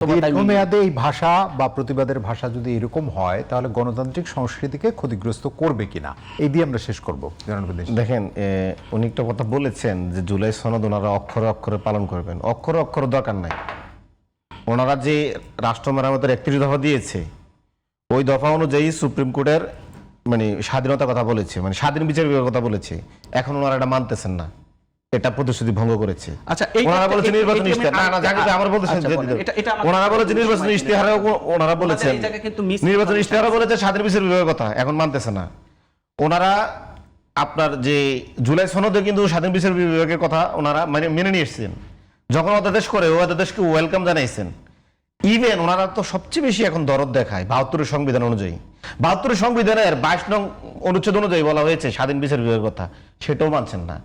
দীর্ঘমেয়াদে এই ভাষা বা প্রতিবাদের ভাষা যদি এরকম হয় তাহলে গণতান্ত্রিক সংস্কৃতিকে ক্ষতিগ্রস্ত করবে কিনা এই দিয়ে আমরা শেষ করবো। দেখেন, উনি একটা কথা বলেছেন যে জুলাই সনদ ওনারা অক্ষরে অক্ষরে পালন করবেন। অক্ষরে অক্ষরে দরকার নাই। ওনারা যে রাষ্ট্র মেরামতের ৩১ দফা দিয়েছে ওই দফা অনুযায়ী সুপ্রিম কোর্টের মানে স্বাধীনতার কথা বলেছে, মানে স্বাধীন বিচার বিভাগের কথা বলেছে। এখন ওনারা এটা মানতেছেন না, এটা প্রতিশ্রুতি ভঙ্গ করেছে। আচ্ছা, ওনারা বলেছেন নির্বাচন ইশতেহার, না না জাকির আমার বলতেছেন ওনারা বলেছেন নির্বাচন ইশতেহারে, ওনারা বলেছেন নির্বাচন ইশতেহারে বলেছে স্বাধীন বিচার বিভাগের কথা, এখন মানতেছে না। ওনারা আপনার যে জুলাই সনদে কিন্তু স্বাধীন বিচার বিভাগের কথা ওনারা মানে মেনে নিয়ে এসেছেন। যখন অধ্যাদেশ করে ওই অধ্যাদেশকে ওয়েলকাম জানাইছেন। ইভেন ওনারা তো সবচেয়ে বেশি এখন দরদ দেখায় ৭২ সংবিধান অনুযায়ী। ৭২ সংবিধানের ২২ নং অনুচ্ছেদ অনুযায়ী বলা হয়েছে স্বাধীন বিচার বিভাগের কথা, সেটাও মানছেন না।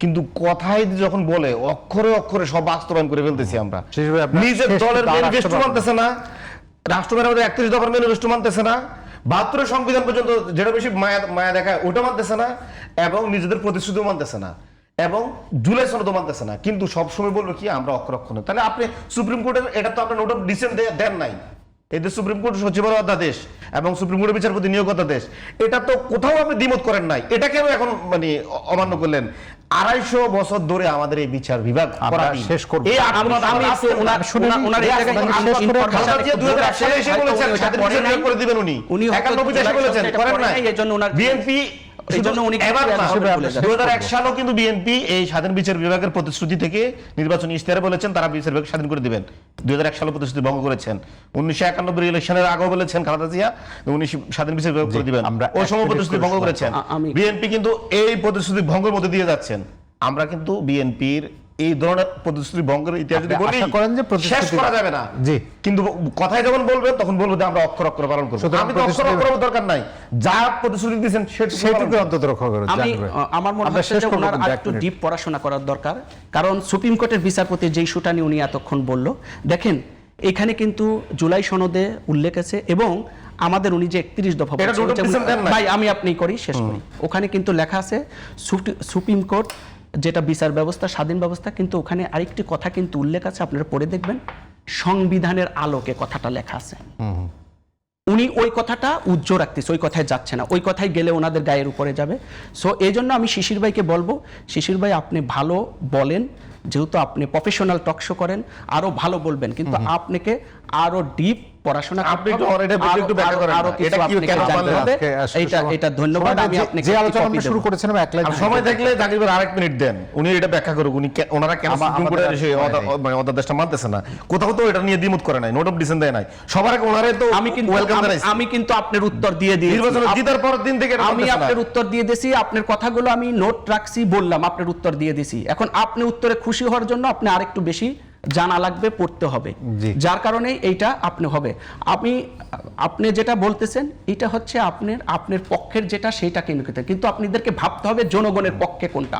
কিন্তু কথাই যখন বলে অক্ষরে অক্ষরে সব বাস্তবায়ন করে ফেলতেছি আমরা। নিজের দলের ম্যানিফেস্টো মানতেছে না, রাষ্ট্র মেরামতের ৩১ দফার ম্যানিফেস্টো মানতেছে না, ৭২ সংবিধান পর্যন্ত যেটা বেশি মায়া দেখায় ওটা মানতেছে না, এবং নিজেদের প্রতিশ্রুতিও মানতেছে না, এবং জুলাই সনদও মানতেছে না। কিন্তু সবসময় বলবো কি আমরা অক্ষর অক্ষরে। তাহলে আপনি সুপ্রিম কোর্টের এটা তো আপনার নোট অফ ডিসেন্ট দেন নাই। এদের সুপ্রিম কোর্ট সচিবালয় অধ্যাদেশ এবং সুপ্রিম কোর্টের বিচারপতি নিয়োগ অধ্যাদেশ, এটা তো কোথাও আপনি দ্বিমত করেন নাই। এটা কেন এখন মানে অমান্য করলেন? ২৫০ বছর ধরে আমাদের এই বিচার বিভাগ শেষ করব। বিএনপি ২০০১ সালেও কিন্তু বিএনপি এই স্বাধীন বিচার বিভাগের প্রতিশ্রুতি থেকে নির্বাচনী ইশতেহারে বলেছেন তারা বিচার বিভাগ স্বাধীন করে দিবেন। ২০০১ সালে প্রতিশ্রুতি ভঙ্গ করেছেন। ১৯৯১ ইলেকশনের আগেও বলেছেন খালেদা জিয়া উনি স্বাধীন বিচার বিভাগ করে দিবেন, ওই সময় প্রতিশ্রুতি ভঙ্গ করেছেন। বিএনপি কিন্তু এই প্রতিশ্রুতি ভঙ্গের মধ্যে দিয়ে যাচ্ছেন। আমরা কিন্তু বিএনপির এই ধরনের প্রতিশ্রুতি ভঙ্গের ইতিহাস যদি বলি শেষ করা যাবে না। কিন্তু কথায় যখন বলবেন তখন বলবো যে আমরা অক্ষর অক্ষর পালন করব। আমি তো অক্ষর অক্ষর দরকার নাই, যা প্রতিশ্রুতি দিয়েছেন সেটুকু অন্তত রক্ষা করুন। আমার মনে হয় যে ওনার একটু ডিপ পড়াশোনা করার দরকার, কারণ সুপ্রিম কোর্টের বিচারপতি যেই সুটানি উনি এতক্ষণ বলল, দেখেন এখানে কিন্তু জুলাই সনদে উল্লেখ আছে এবং আমাদের উনি যে ৩১ দফা ভাই আমি আপনি করি শেষ করি, ওখানে কিন্তু লেখা আছে সুপ্রিম কোর্ট যেটা বিচার ব্যবস্থা স্বাধীন ব্যবস্থা, কিন্তু ওখানে আরেকটি কথা কিন্তু উল্লেখ আছে, আপনারা পড়ে দেখবেন সংবিধানের আলোকে কথাটা লেখা আছে। উনি ওই কথাটা উজ্জ্বল রাখতেছে, ওই কথায় যাচ্ছে না, ওই কথায় গেলে ওনাদের গায়ের উপরে যাবে। সো এই জন্য আমি শিশির ভাইকে বলবো, শিশির ভাই আপনি ভালো বলেন, যেহেতু আপনি প্রফেশনাল টক শো করেন, আরো ভালো বলবেন, কিন্তু আপনাকে আরো ডিপ পড়াশোনা ধন্যবাদ। আমি আপনাকে যে আলোচনা আমরা শুরু করেছিলাম এক লাইন সময় থাকলে জাকির ভাই আরেক মিনিট দেন, উনি এটা ব্যাখ্যা করুক উনি ওনারা কেন সুপ্রিম কোর্টের সেই অধ্যাদেশটা মানতেছে না। কোথাও তো এটা নিয়ে দ্বিমত করে নাই, নোট অফ ডিসেন্ট দেয় নাই, সবার আগে ওনারে তো আমি কিন্তু আপনার উত্তর দিয়ে দিয়েছি। নির্বাচন জিতার পরের দিন থেকে আমি আপনার উত্তর দিয়ে দিয়েছি, আপনার কথাগুলো আমি নোট রাখছি, বললাম আপনার উত্তর দিয়ে দিয়েছি। এখন আপনি উত্তরে খুশি হওয়ার জন্য আপনি আরেকটু বেশি জানা লাগবে, পড়তে হবে, যার কারণে এইটা আপনি হবে। আপনি যেটা বলতেছেন এটা হচ্ছে আপনার পক্ষের যেটা, সেইটা কিন্তু আপনাদেরকে ভাবতে হবে জনগণের পক্ষে কোনটা।